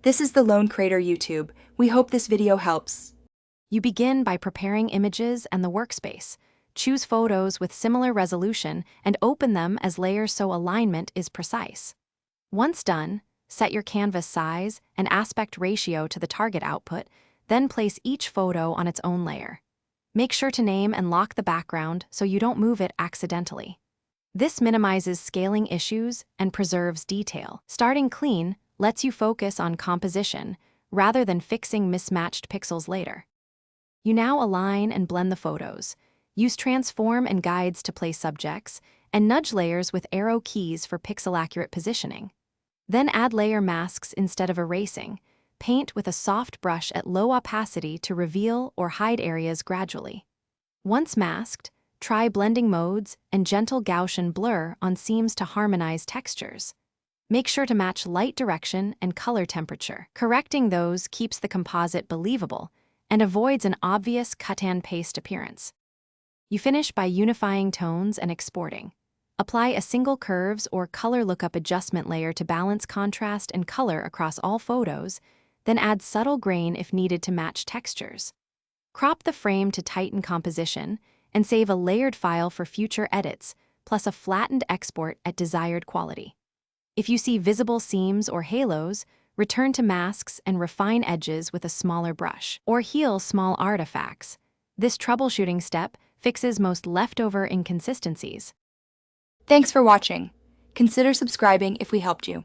This is the Lone Creator YouTube. We hope this video helps. You begin by preparing images and the workspace. Choose photos with similar resolution and open them as layers so alignment is precise. Once done, set your canvas size and aspect ratio to the target output, then place each photo on its own layer. Make sure to name and lock the background so you don't move it accidentally. This minimizes scaling issues and preserves detail. Starting clean lets you focus on composition rather than fixing mismatched pixels later. You now align and blend the photos. Use transform and guides to place subjects, and nudge layers with arrow keys for pixel-accurate positioning. Then add layer masks instead of erasing. Paint with a soft brush at low opacity to reveal or hide areas gradually. Once masked, try blending modes and gentle Gaussian blur on seams to harmonize textures. Make sure to match light direction and color temperature. Correcting those keeps the composite believable and avoids an obvious cut-and-paste appearance. You finish by unifying tones and exporting. Apply a single curves or color lookup adjustment layer to balance contrast and color across all photos, then add subtle grain if needed to match textures. Crop the frame to tighten composition and save a layered file for future edits, plus a flattened export at desired quality. If you see visible seams or halos, return to masks and refine edges with a smaller brush, or heal small artifacts. This troubleshooting step fixes most leftover inconsistencies. Thanks for watching. Consider subscribing if we helped you.